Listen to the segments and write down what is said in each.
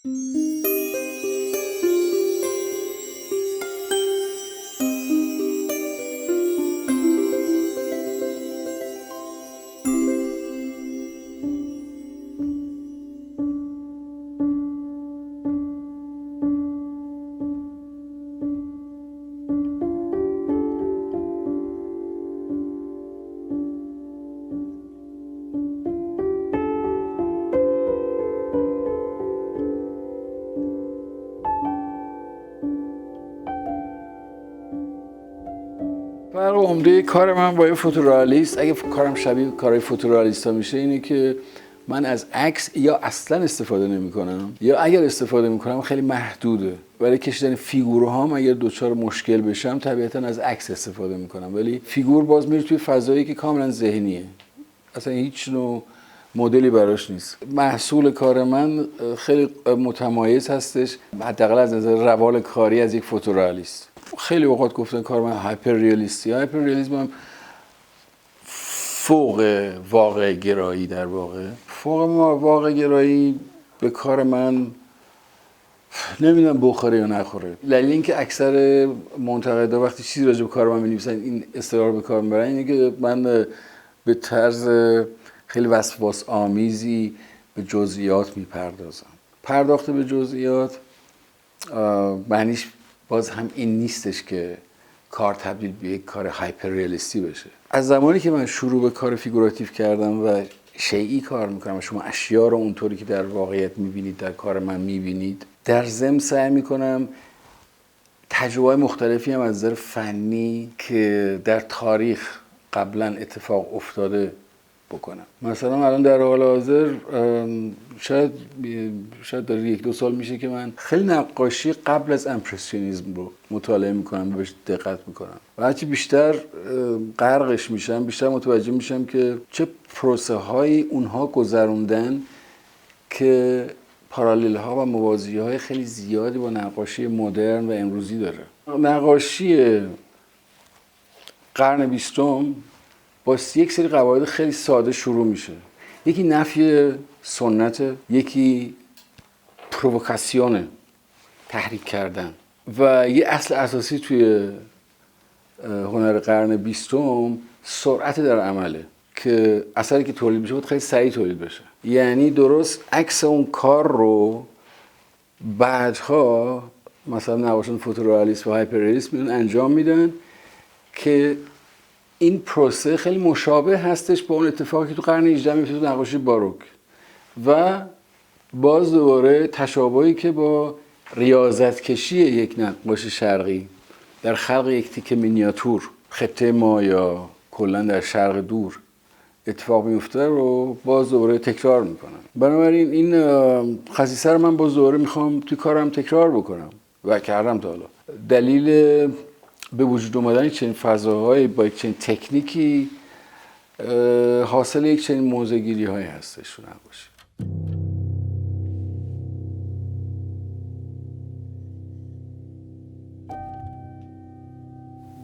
فرق عمده کار من با یه فوتورالیست، اگه کارم شبیه کارهای فوتورالیستا میشه، اینه که من از عکس یا اصلا استفاده نمیکنم یا اگر استفاده میکنم خیلی محدوده. برای کشیدن فیگورهام اگر دچار مشکل بشم طبیعتا از عکس استفاده میکنم، ولی فیگور باز میره توی فضایی که کاملا ذهنیه، اصلا هیچ نوع مدلی براش نیست. محصول کار من خیلی متمایز هستش، حداقل از نظر روال کاری، از یک فوتورالیست. خیلی اوقات گفتن کار من هایپر ریالیستی. هایپر ریالیسم هم فوق واقع گرایی، در واقع فوق واقع گرایی به کار من نمیدونم بخوره یا نخوره. دلیل اینکه اکثر منتقدا وقتی چیزی راجع به کار من می‌نویسن این اصطلاح به کار میبرن اینه که من به طرز خیلی وسواس آمیزی به جزئیات میپردازم. پرداخت به جزئیات معنیش باز هم این نیستش که کار تبدیل به یک کار هایپر ریالیستی بشه. از زمانی که من شروع به کار فیگوراتیو کردم و شیئی کار میکنم و شما اشیا رو اونطوری که در واقعیت میبینید در کار من میبینید، در ضمن سعی میکنم تجربه‌های مختلفی هم از نظر فنی که در تاریخ قبلا اتفاق افتاده بکنم. مثلا الان در حال حاضر شاید در 1-2 سال میشه که من خیلی نقاشی قبل از امپرسیونیسم رو مطالعه میکنم، بهش دقت میکنم و هرچی بیشتر غرقش میشم بیشتر متوجه میشم که چه پروسه هایی اونها گذروندن که پارالیل ها و موازی های خیلی زیادی با نقاشی مدرن و امروزی داره. نقاشی قرن 20 با یک سری قواعد خیلی ساده شروع میشه. یکی نفی سنت، یکی پرووکاسیونه، تحریک کردن، و یه اصل اساسی توی هنر قرن 20 سرعت در عمله که اثری که تولید میشه باید خیلی سریع تولید بشه. یعنی درست عکس اون کار رو بعدها مثلا نقاشان فوتورالیست و هایپر ریالیست انجام میدن که این پروسه خیلی مشابه هستش با اون اتفاقی که تو قرن 18 میفته تو نقاشی باروک، و باز دوباره تشابهی که با ریاضت کشی یک نقاش شرقی در خلق یک تیکه مینیاتور خطه ما یا کلا در شرق دور اتفاق میفته رو باز دوباره تکرار میکنم. بنابراین این خصیصه رو من باز دوباره میخوام توی کارم تکرار بکنم و کردم تا حالا. دلیل به وجود اومدن چنین فضاهایی با یک چنین تکنیکی حاصل یک چنین موضع‌گیری هایی هستش تو نقاشی.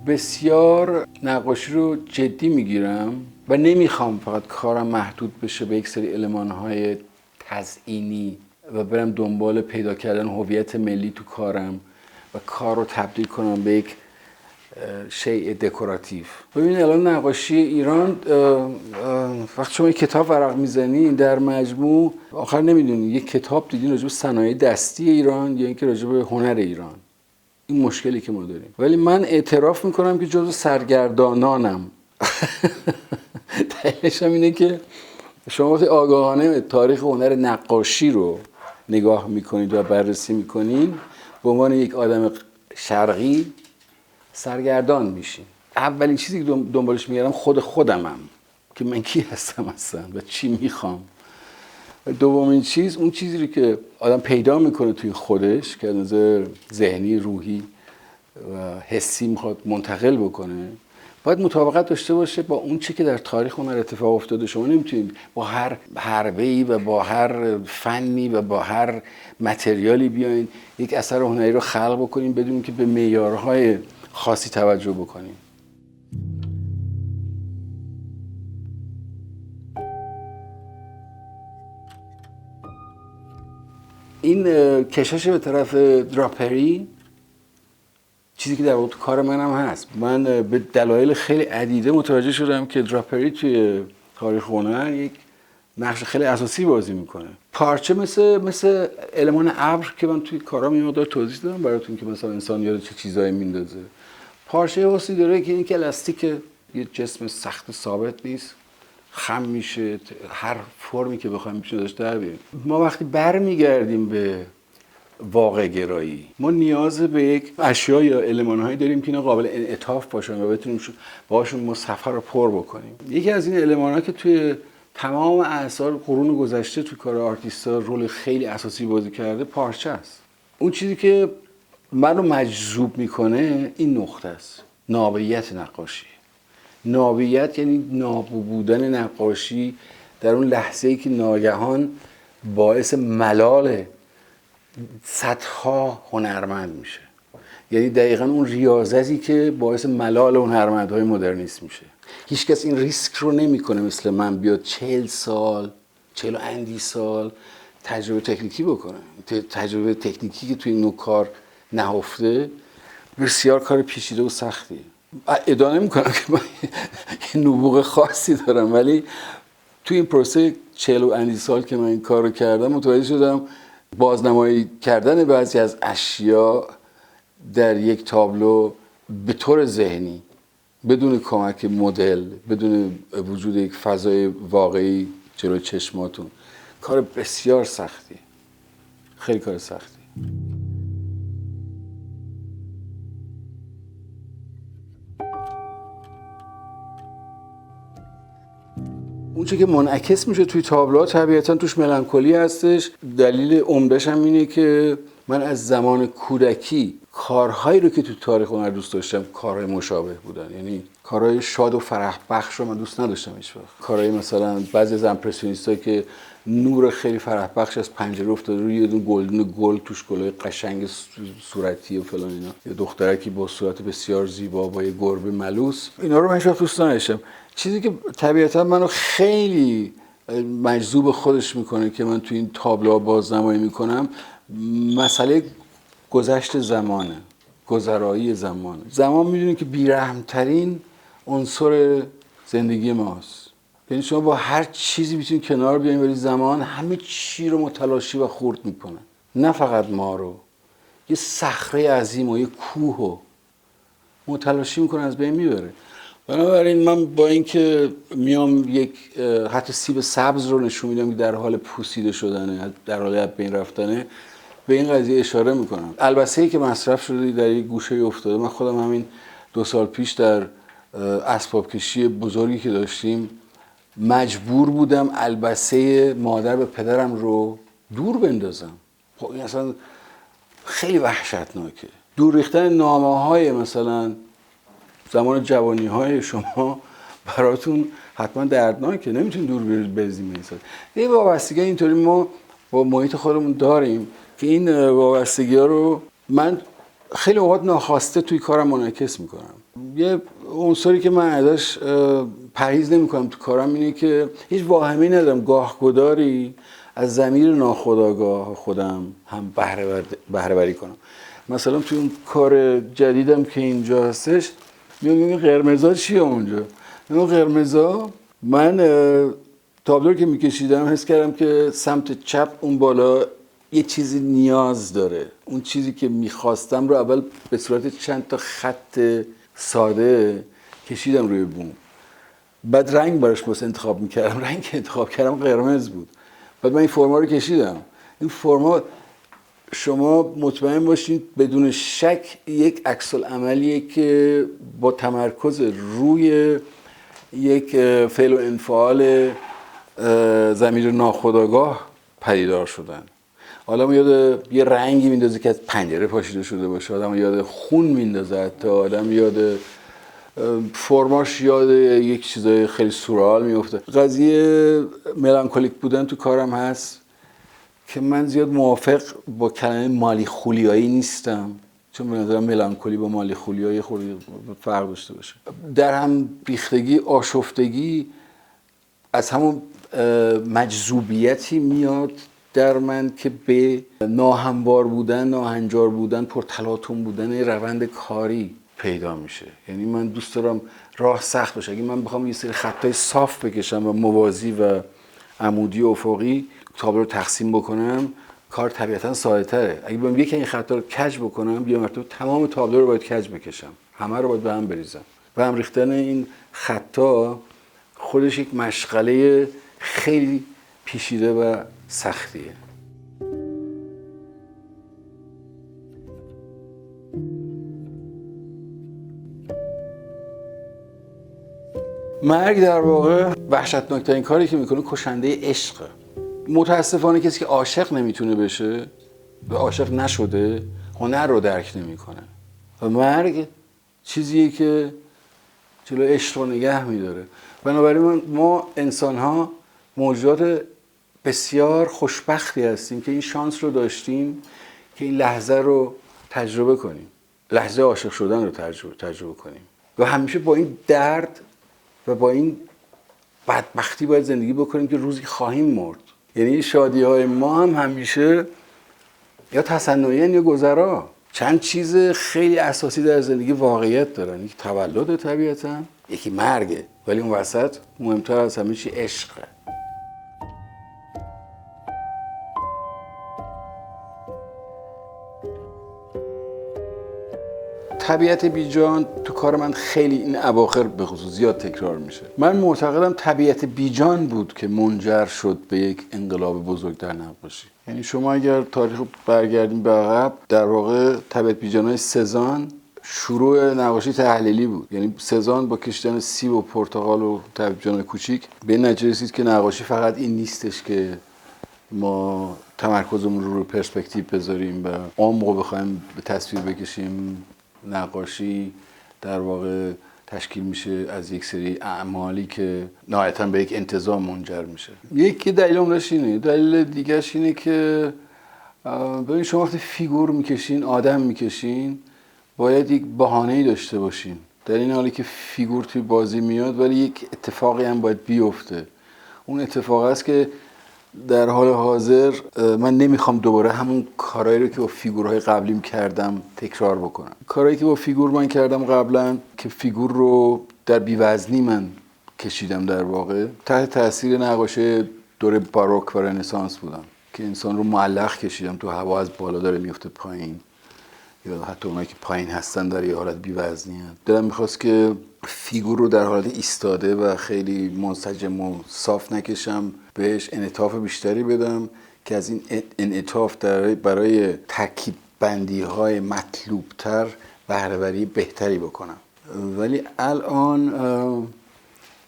بسیار نقاشی رو جدی میگیرم و نمیخوام فقط کارم محدود بشه به یک سری المان‌های تزئینی و برم دنبال پیدا کردن هویت ملی تو کارم و کار رو تبدیل کنم به یک شیء دکوراتیو. ببینید الان نقاشی ایران وقتی شما یک کتاب ورق میزنین در مجموع آخر نمیدونید یک کتاب دیدین راجع به صنایع دستی ایران یا اینکه راجع به هنر ایران. این مشکلی که ما داریم. ولی من اعتراف میکنم که جزو سرگردانانم. دلیلش هم اینه که شما وقتی آگاهانه تاریخ هنر نقاشی رو نگاه میکنید و بررسی میکنید به عنوان یک آدم شرقی سرگردان میشین. اولین چیزی که دنبالش میگردم خودمم که من کی هستم اصلا و چی میخوام. دومین چیز اون چیزی رو که آدم پیدا میکنه توی خودش که از نظر ذهنی، روحی و حسی میخواد منتقل بکنه باید مطابقت داشته باشه با اون چی که در تاریخ هنر اتفاق افتاده. شما نمیتونید با هر حربه‌ای و با هر فنی و با هر متریالی بیاین یک اثر هنری رو خلق بکنین بدون که به معیارهای خاصی توجه بکنین. این کشش به طرف دراپری چیزی که در واقع تو کار منم هست. من به دلایل خیلی عدیده متوجه شدم که دراپری توی تاریخ هنر یک نقش خیلی اساسی بازی میکنه. پارچه مثل المان ابر که من توی کارام یه مقدار توضیح دادم براتون که مثلا انسان یاد چه چیزایی میندازه. پارچه واسه داره که این که الاستیک یه جسم سخت ثابت نیست، خم میشه، هر فرمی که بخوایم میشه داشت در بیاریم. ما وقتی برمیگردیم به واقع گرایی ما نیاز به یک اشیا یا المان‌هایی داریم که اینا قابل انعطاف باشن و بتونیم باهاشون ما سفر رو پر بکنیم. یکی از این المان‌ها که توی تمام اعصار قرون گذشته توی کار آرتیستا رول خیلی اساسی بازی کرده پارچه است. اون چیزی که منو مجذوب میکنه این نقطه است، نابیت نقاشی. نابیت یعنی نابو بودن نقاشی در اون لحظه‌ای که ناگهان باعث ملال صدها هنرمند میشه. یعنی دقیقاً اون ریاضتی که باعث ملال هنرمندهای مدرنیست میشه. هیچ کس این ریسک رو نمیکنه مثل من بیاد 40 سال 40 و اندی سال تجربه تکنیکی بکنه. تجربه تکنیکی که توی این نوع کار نهفته بسیار کار پیچیده و سختیه. ادعا نمی‌کنم که من یه نبوغ خاصی دارم، ولی توی این پروسه 40 و اندی سال که من این کار رو کردم متوجه شدم بازنمایی کردن بعضی از اشیا در یک تابلو به طور ذهنی بدون کمک مدل، بدون وجود یک فضای واقعی جلوی چشماتون کار بسیار سختی، خیلی کار سختی. اونچه که منعکس میشه توی تابلوها طبیعتاً توش ملانکولی هستش. دلیل عمده‌ش هم اینه که من از زمان کودکی کارهایی رو که تو تاریخ هنر دوست داشتم کارهای مشابه بودن. یعنی کارهای شاد و فرح بخش رو من دوست نداشتم هیچ وقت. کارهای مثلا بعضی از امپرسیونیست‌ها که نور خیلی فرح بخش از پنجره افتاده روی یه دونه گل توش گلای قشنگ صورتی و فلان اینا، یه دخترکی با صورت بسیار زیبا با یه گربه ملوس، اینا رو من هیچ وقت دوست نداشتم. چیزی که طبیعتاً منو خیلی مجذوب خودش میکنه که من تو این تابلوها بازنمایی میکنم مسئله گذشت زمانه، گذرایی زمانه. زمان میدونید که بیرحمترین عنصر زندگی ماست. یعنی شما با هر چیزی میتونید کنار بیاین ولی زمان همه چی رو متلاشی و خرد میکنه. نه فقط ما رو، یه صخره عظیم و یه کوه رو متلاشی میکنه، از بین میبره. بنابراین من با اینکه میام یک حتی سیب سبز رو نشون میدم که در حال پوسیده شدنه، در حال از بین رفتنه، به این قضیه اشاره میکنم. البسه‌ای که مصرف شده در یک گوشه افتاده. من خودم همین 2 سال پیش در اسباب کشی بزرگی که داشتیم مجبور بودم البسه مادر به پدرم رو دور بندازم. خب این اصلا خیلی وحشتناکه. دور ریختن نامه‌های مثلا زمان جوانی‌های شما براتون حتما دردناکه، نمیتونید دور بریزیم مثلا. یه وابستگی اینطوری ما با محیط خودمون داریم که این وابستگی‌ها رو من خیلی اوقات ناخواسته توی کارم منعکس میکنم. یه عنصری که من ازش پرهیز نمیکنم تو کارم اینه که هیچ واهمه‌ای ندارم گاهگداری از ضمیر ناخودآگاه خودم هم بهره بری کنم. مثلا توی اون کار جدیدم که اینجا هستش میگم قرمزا چیه اونجا؟ اون قرمزا من تابلو که میکشیدم حس کردم که سمت چپ اون بالا یه چیزی نیاز داره. اون چیزی که میخواستم رو اول به صورت چند تا خط ساده کشیدم روی بوم. بعد رنگ براش واسه انتخاب میکردم. رنگ که انتخاب کردم قرمز بود. بعد من این فرما رو کشیدم. این فرما شما مطمئن باشین بدون شک یک عکس العملیه که با تمرکز روی یک فعل و انفعال ضمیر ناخودآگاه پدیدار شدن. آدم یاد یه رنگی میندازه که از پنجره پاشیده شده باشه، آدم یاد خون میندازه، حتی آدم یاد فرماش یاد یک چیزای خیلی سورئال میفته. قضیه ملانکولیک بودن تو کارم هست که من زیاد موافق با کلمه مالی خولیایی نیستم، چون به نظرم ملانکولی با مالی خولیایی خیلی فرق داشته باشه. در هم بیختگی، آشفتگی از همون مجذوبیتی میاد در من که به ناهموار بودن، ناهنجار بودن، پرتلاطم بودن روند کاری پیدا میشه. یعنی من دوست دارم راه سخت باشه. اگه من بخوام یه سری خطای صاف بکشم و موازی و عمودی و افقی تابلو رو تقسیم بکنم، کار طبیعتا ساده‌تره. اگه بگم یکی این خطا رو کج بکنم، بیا مرتبه تمام تابلو رو باید کج بکشم، همه رو باید به هم بریزم. و هم ریختن این خطا خودش یک مشغله خیلی پیچیده و سختیه. مرگ در واقع وحشتناکترین کاری که میکنه کشنده عشقه. متاسفانه کسی که عاشق نمیتونه بشه و عاشق نشده هنر رو درک نمیکنه و مرگ چیزیه که جلو عشق رو نگه میداره. بنابراین ما انسان ها موجودات بسیار خوشبختی هستیم که این شانس رو داشتیم که این لحظه رو تجربه کنیم، لحظه عاشق شدن رو تجربه کنیم و همیشه با این درد و با این بدبختی باید زندگی بکنیم که روزی خواهیم مرد. یعنی شادی های ما هم همیشه یا تصنعی یا گذرا. چند چیز خیلی اساسی در زندگی واقعیت دارن. یکی تولد طبیعتا، یکی مرگه، ولی اون وسط مهمتر از همه چی عشقه. طبیعت بیجان تو کار من خیلی این اواخر به خصوص زیاد تکرار میشه. من معتقدم طبیعت بیجان بود که منجر شد به یک انقلاب بزرگ در نقاشی. یعنی شما اگر تاریخ رو برگردیم به عقب، در واقع طبیعت بیجان‌های سزان شروع نقاشی تحلیلی بود. یعنی سزان با کشیدن سیب و پرتقال و طبیعت بیجان‌های کوچیک به نتیجه رسید که نقاشی فقط این نیستش که ما تمرکزمون رو پرسپکتیو بذاریم و عمق رو بخوایم به تصویر بکشیم. نقاشی در واقع تشکیل میشه از یک سری اعمالی که نهایتاً به یک انتزاع منجر میشه. یکی دلیل عمرش اینه. دلیل دیگرش اینه که ببین شما وقتی فیگور میکشین، آدم میکشین، باید یک بهانه‌ای داشته باشین. در این حالی که فیگور توی بازی میاد ولی یک اتفاقی هم باید بیفته. اون اتفاق است که در حال حاضر من نمیخوام دوباره همون کارهایی رو که با فیگورهای قبلیم کردم تکرار بکنم. کارهایی که با فیگور من کردم قبلا که فیگور رو در بی‌وزنی من کشیدم، در واقع تحت تاثیر نقاشی دوره باروک و رنسانس بودم که انسان رو معلق کشیدم، تو هوا از بالا داره میفته پایین یا حتی اونایی که پایین هستن در یه حالت بی‌وزنی هستن. دلم میخواست که فیگور رو در حالت ایستاده و خیلی منسجم و صاف نکشم، بهش انعطاف بیشتری بدم که از این انعطاف برای ترکیب بندی های مطلوب تر بهره‌وری بهتری بکنم. ولی الان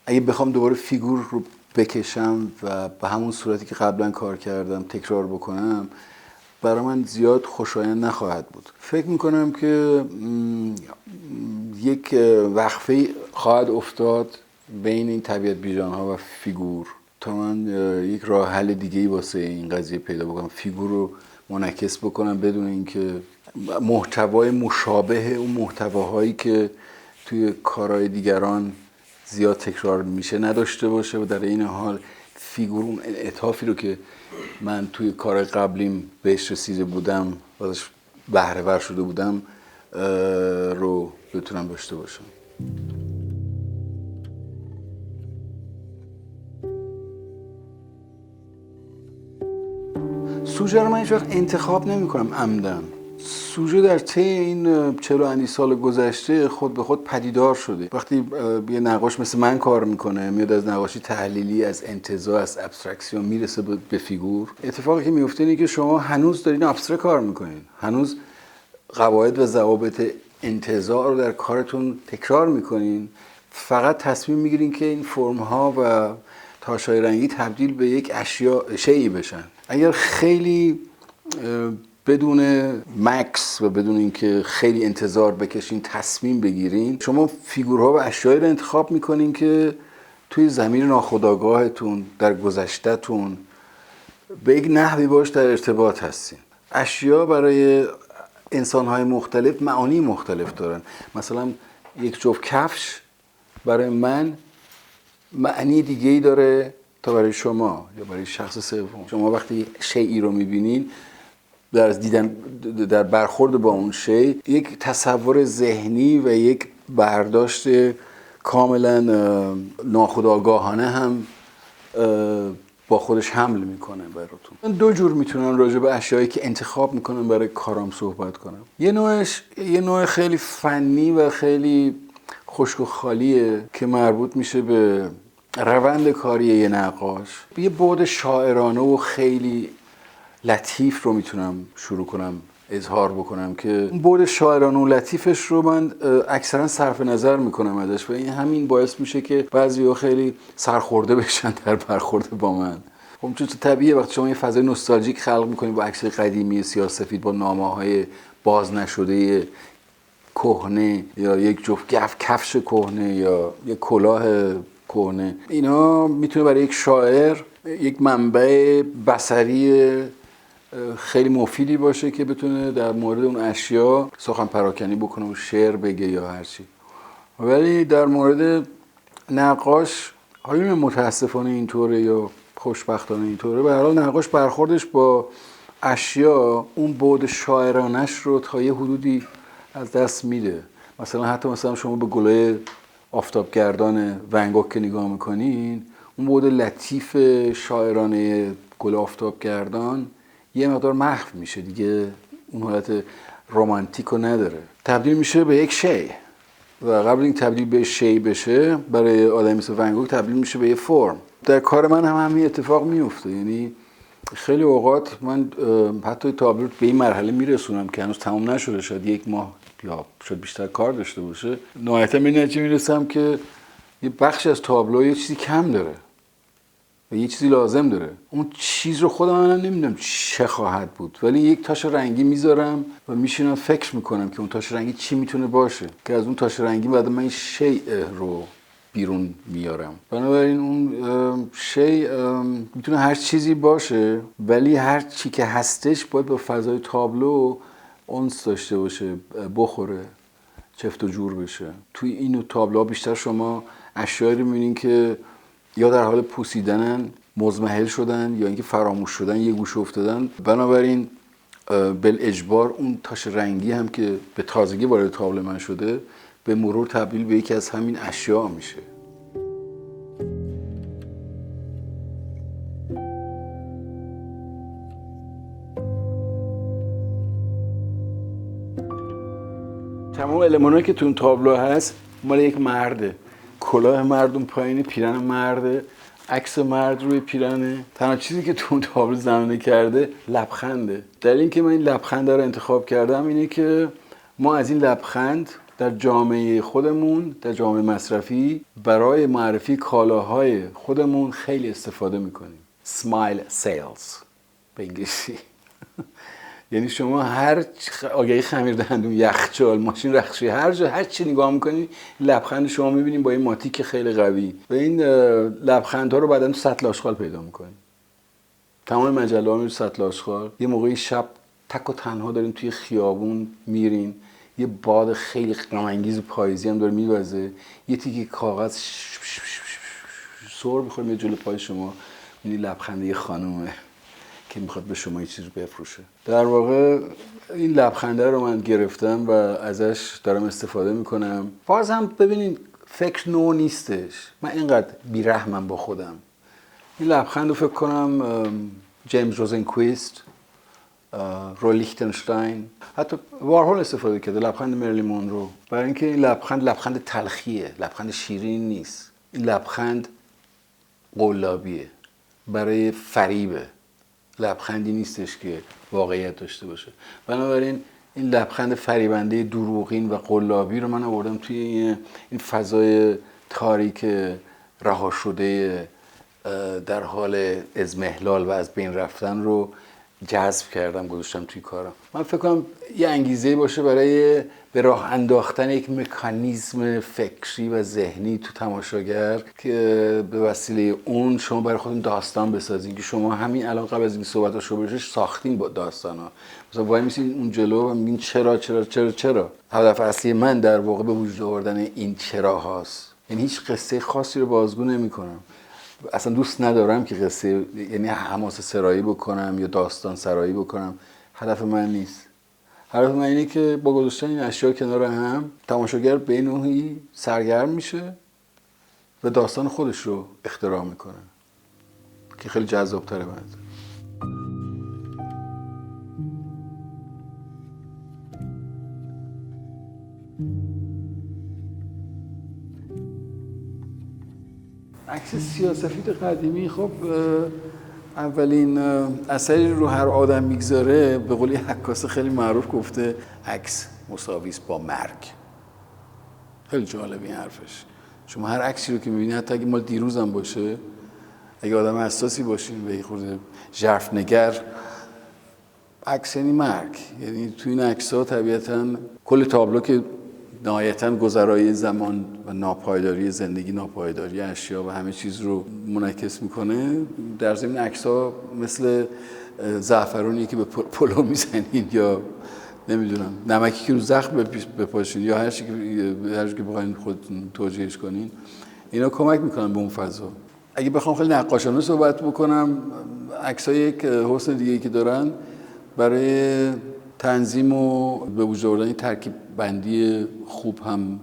اگه بخوام دوباره فیگور رو بکشم و به همون صورتی که قبلا کار کردم تکرار بکنم، برای من زیاد خوشایند نخواهد بود. فکر میکنم که یک وقفه خواهد افتاد بین این طبیعت بیجانها و فیگور تا من یک راه حل دیگه‌ای واسه این قضیه پیدا بکنم، فیگور رو منعکس بکنم بدون اینکه محتوای مشابه اون محتواهایی که توی کارهای دیگران زیاد تکرار میشه نداشته باشه و در این حال فیگور اون انعطافی رو که من توی کار قبلیم بهش رسیده بودم و ازش بهره ور شده بودم رو بتونم داشته باشم. سوژه رو من هیچ وقت انتخاب نمی کنم عمدن. سوژه در طی این 40 اندی سال گذشته خود به خود پدیدار شده. وقتی یه نقاش مثل من کار میکنه، میاد از نقاشی تحلیلی، از انتزاع، از ابسترکسیون میرسه به فیگور، اتفاقی که میفته اینه که شما هنوز دارین ابسترکت کار میکنین، هنوز قواعد و ضوابط انتزاع رو در کارتون تکرار میکنین، فقط تصمیم میگیرین که این فرم ها و تاشای رنگی تبدیل به یک شیئی بشن. اگر خیلی بدون مکس و بدون اینکه خیلی انتظار بکشین تصمیم بگیرین، شما فیگورها و اشیایی رو انتخاب میکنین که توی ضمیر ناخودآگاهتون، در گذشته‌تون به یک نحوی باش در ارتباط هستین. اشیا برای انسان‌های مختلف معانی مختلف دارن. مثلا یک جفت کفش برای من معنی دیگه‌ای داره تا حتی برای شما یا برای شخص سوم، شما وقتی شیئی رو میبینین در برخورد با اون شی یک تصور ذهنی و یک برداشت کاملا ناخودآگاهانه هم با خودش حمل میکنه براتون. من دو جور میتونم راجع به اشیایی که انتخاب میکنم برای کارام صحبت کنم. یه نوع خیلی فنی و خیلی خشک و خالیه که مربوط میشه به روند کاری یه نقاش. یه بعد شاعرانه و خیلی لطیف رو میتونم شروع کنم اظهار بکنم که اون بعد شاعرانه و لطیفش رو من اکثرا صرف نظر میکنم ازش و این همین باعث میشه که بعضی‌ها خیلی سرخورده بشن در برخورد با من. خب چون طبیعیه وقتی شما یه فضای نوستالژیک خلق میکنید با عکس قدیمی سیاه‌سفید با نامه‌های باز نشده کهنه یا یک جفت کفش کهنه یا یک کلاه کهنه، اینا میتونه برای یک شاعر یک منبع بصری خیلی مفیدی باشه که بتونه در مورد اون اشیا سخن پراکنی بکنه و شعر بگه یا هرچی. ولی در مورد نقاش حالا متاسفانه اینطوره یا خوشبختانه اینطوره، به هر حال نقاش برخوردش با اشیا اون بعد شاعرانش رو تا یه حدودی از دست میده. مثلا شما به گلای آفتابگردان ون گوگ که نگاه میکنین، اون بعد لطیف شاعرانه گل آفتابگردان یه مقدار محو میشه دیگه، اون حالت رمانتیک رو نداره، تبدیل میشه به یک شی و قبل این تبدیل به شی بشه برای آدمی مثل ون گوگ تبدیل میشه به یه فرم. در کار من هم همین اتفاق میفته. یعنی خیلی اوقات من حتی تابلو به این مرحله میرسونم که هنوز تمام نشده، شاید یک ماه یا شاید بیشتر کار داشته باشه، نهایتا به نتیجه میرسم که یه بخش از تابلو یه چیزی کم داره و یه چیزی لازم داره. اون چیز رو خودم من نمیدونم چه خواهد بود، ولی یک تاش رنگی میذارم و میشینم فکر میکنم که اون تاش رنگی چی میتونه باشه که از اون تاش رنگی بعد من این شیء رو بیرون میارم. بنابراین اون شیء میتونه هر چیزی باشه، ولی هر چی که هستش باید با فضای تابلو انس داشته باشه، بخوره، چفت و جور بشه. توی این تابلوها بیشتر شما اشیایی رو میبینین که یا در حال پوسیدنن، مزمحل شدن، یا اینکه فراموش شدن، یه گوشه افتادن. بنابراین بالاجبار اون تاش رنگی هم که به تازگی وارد تابلو من شده به مرور تبدیل به یکی از همین اشیا میشه. تمام المانایی که تو اون تابلو هست مال یک مرده. کلاه مرد اون پایینه، پیرن مرده، عکس مرد روی پیرنه. تنها چیزی که تو اون تابلو زمینه کرده لبخنده. دلیل اینکه من این لبخند رو انتخاب کردم اینه که ما از این لبخند در جامعه خودمون، در جامعه مصرفی، برای معرفی کالاهای خودمون خیلی استفاده میکنیم. Smile sales به انگلیسی. یعنی شما هر آگهی خمیر دندون، یخچال، ماشین رختشویی، هر جا هر چی نگاه میکنید لبخند شما میبینید با این ماتیک خیلی قوی و این لبخندها رو بعداً تو سطل آشغال پیدا میکنید. تمام مجله ها میره سطل آشغال. یه موقعی شب تک و تنها دارین توی خیابون میرین، یه باد خیلی غم انگیز پاییزی هم داره میوزه، یه تیکه کاغذ سر میخوره جلوی پای شما، این لبخند یه خانومه که میخواد به شما یه چیز رو بفروشه. در واقع این لبخنده رو من گرفتم و ازش دارم استفاده میکنم. باز هم ببینید فکر نو نیستش، من اینقدر بیرحمم با خودم. این لبخند رو فکر کنم جیمز روزنکویست، روی لیختنشتاین، حتی وارهول استفاده کرده، لبخند مرلی مونرو. برای اینکه این لبخند تلخیه، لبخند شیرین نیست. این لبخند قلابیه، برای فریبه، لبخندی نیستش که واقعیت داشته باشه. بنابراین این لبخند فریبنده دروغین و قلابی رو من آوردم توی این فضای تاریک رها شده در حال اضمحلال و از بین رفتن رو جذب کردم، گذاشتم توی کارم. من فکر کنم یه انگیزه باشه برای به راه انداختن یک مکانیزم فکری و ذهنی تو تماشاگر که به وسیله اون شما برای خودتون داستان بسازین که شما همین الان قبل از این صحبتاشو بشه ساختین با داستانا. مثلا وای میسین اون جلو و میگین چرا. هدف اصلی من در واقع به وجود آوردن این چرا هاست. یعنی هیچ قصه خاصی رو بازگو نمی‌کنم. اصلا دوست ندارم که قصه، یعنی حماسه سرایی بکنم یا داستان سرایی بکنم. هدف من نیست. هدف من اینه که با گذاشتن این اشیا کنار هم تماشاگر به نوعی سرگرم میشه و داستان خودش رو اختراع میکنه که خیلی جذاب‌تره برات. عکس سیاه‌سفید قدیمی، خب اولین اثری رو هر آدم میگذاره، به قولی عکاس خیلی معروف گفته عکس مساوی است با مرگ. خیلی جالب این حرفش. شما هر عکسی رو که میبینی، حتی اگه مال دیروز هم باشه، اگه آدم حساسی باشین و یه خورده ژرف نگر، عکس یعنی مرگ. یعنی تو این عکس‌ها طبیعتاً کل تابلو که نهایتاً گذرای زمان و ناپایداری زندگی، ناپایداری اشیا و همه چیز رو منعکس میکنه. در ضمن عکس‌ها مثل زعفرونی که به پلو میزنین یا نمیدونم نمکی که رو زخم بپاشین یا هر چی که بخواین خودتون توجیهش کنین، اینا کمک میکنن به اون فضا. اگه بخوام خیلی نقاشانه صحبت بکنم، عکس‌ها یک حسن دیگه‌ای که دارن برای تنظیم و به وجود آوردن ترکیب بندی خوب هم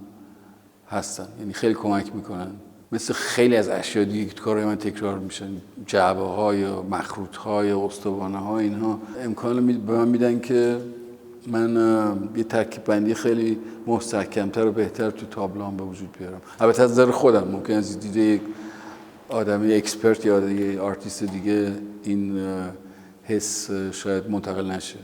هستن. یعنی خیلی کمک میکنن. مثل خیلی از اشیا دیگه که کارهای من تکرار میشن، جعبه ها یا مخروط ها یا استوانه ها، اینها امکان به من میدن که من یه ترکیب بندی خیلی مستحکم‌تر و بهتر تو تابلوام به وجود بیارم. البته از نظر خودم ممکن از دیده یک آدم، یک اکسپرت یا یک آرتیست دیگه این حس شاید منتقل نشه.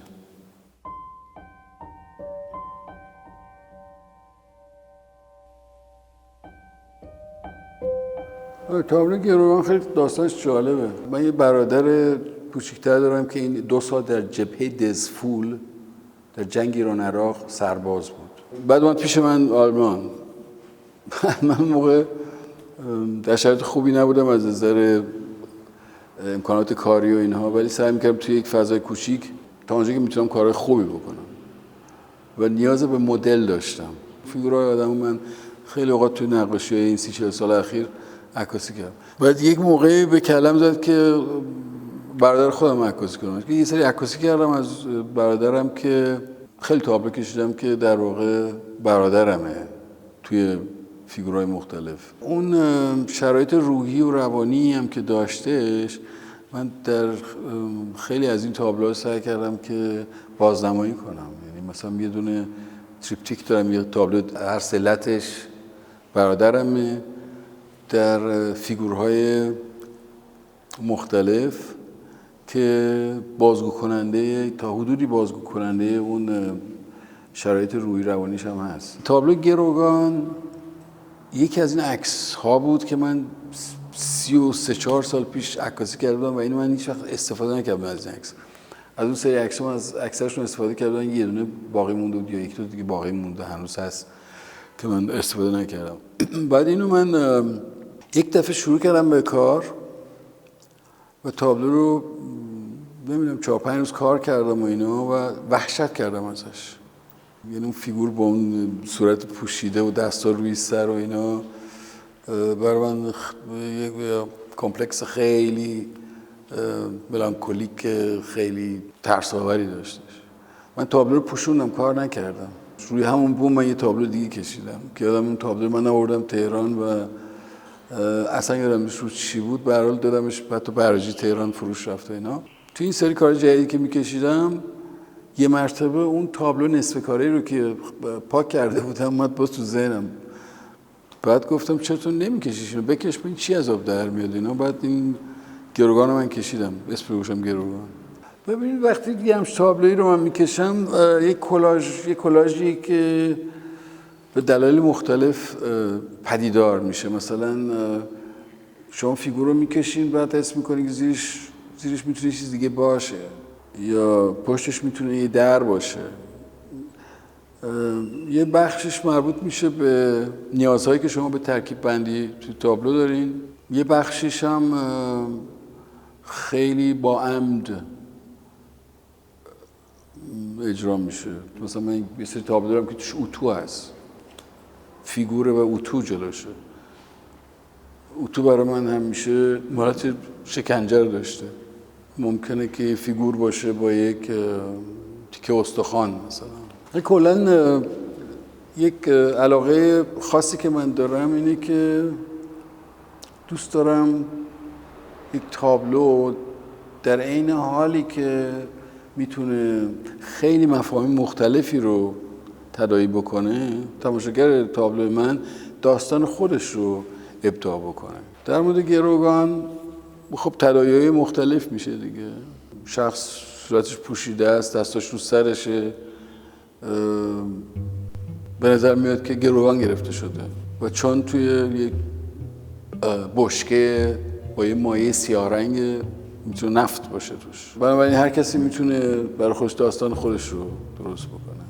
تابلو گروگان خیلی داستانش جالبه. من یه برادر کوچیک‌تر دارم که این 2 سال در جبهه دزفول در جنگ ایران عراق سرباز بود. بعد اومد پیش من آلمان. من موقع در شرایط خوبی نبودم از نظر امکانات کاری و اینها، ولی سعی می‌کردم توی یک فضای کوچیک تا اونجایی که میتونم کارهای خوبی بکنم و نیاز به مدل داشتم. فیگورهای آدمو من خیلی اوقات توی نقاشی‌های این 30-40 سال اخیر عکاسی کردم. بعد یک موقعی به کلم زد که برادر خودم عکاسی کنم. یه سری عکاسی کردم از برادرم که خیلی تابلو کشیدم که در واقع برادرمه توی فیگورهای مختلف. اون شرایط روحی و روانی هم که داشتش، من در خیلی از این تابلوها سعی کردم که بازنمایی کنم. یعنی مثلا یه دونه تریپتیک دارم، یه تابلو هر سلتش برادرمه در فیگورهای مختلف که بازگو کننده، تا حدودی بازگو کننده اون شرایط روحی روانیش هم هست. تابلو گروگان یکی از این عکس ها بود که من 33-4 سال پیش عکاسی کردم و اینو من هیچ وقت استفاده نکردم از این عکس. از اون سری عکس‌ها از اکثرشون استفاده کردم، یه دونه باقی مونده بود یا یک تا دیگه باقی مونده هنوز هست که من استفاده نکردم. بعد اینو من یک دفعه شروع کردم به کار و تابلو رو نمیدونم 4-5 روز کار کردم و اینا و وحشت کردم ازش. یعنی اون فیگور با اون صورت پوشیده و دستا روی سر و اینا برای من یک کامپلکس خیلی ملانکولیک، خیلی ترس‌آوری داشتش. من تابلو رو پوشوندم، کار نکردم. روی همون بوم من یه تابلو دیگه کشیدم که یادم اون تابلو من آوردم تهران و اصلا یادم نیست رو چی بود، به هر حال دادمش حتی برای تهران فروش رفت اینا. تو این سری کار جدیدی که می‌کشیدم یه مرتبه اون تابلو نصف کاری رو که پاک کرده بودم اومد باز تو ذهنم. بعد گفتم چطور نمی‌کشیش اینو، بکش ببین چی از آب در میاد اینا. بعد این گروگان رو من کشیدم، اسم گوشم گروگان. ببینید وقتی دیگه هم تابلویی رو من می‌کشم، یک کلاژی که به دلایل مختلف پدیدار میشه. مثلا شما فیگور رو می‌کشین، بعد حس می‌کنید که زیرش میتونه چیز دیگه باشه یا پشتش میتونه یه در باشه. یه بخشش مربوط میشه به نیازهایی که شما به ترکیب بندی تو تابلو دارین، یه بخشش هم خیلی با عمد اجرا میشه. مثلا من یه سری تابلو دارم که توش اتو هست، فیگوره و اتو جلوشه. اتو برای من همیشه مالت شکنجه رو داشته. ممکنه که فیگور باشه با یک تیکه استخوان مثلا. کلاً یک علاقه خاصی که من دارم اینه که دوست دارم یک تابلو در عین حالی که میتونه خیلی مفاهیم مختلفی رو تداعی بکنه، تماشاگر تابلو من داستان خودش رو ابداع بکنه. در مورد گروگان خب تداعی‌های مختلف میشه دیگه. شخص صورتش پوشیده است، دستاش رو سرشه، به نظر میاد که گروگان گرفته شده و چون توی یک بشکه با یه مایع سیاه رنگ میتونه نفت باشه توش. بنابراین هر کسی میتونه برای خودش داستان خودش رو درست بکنه.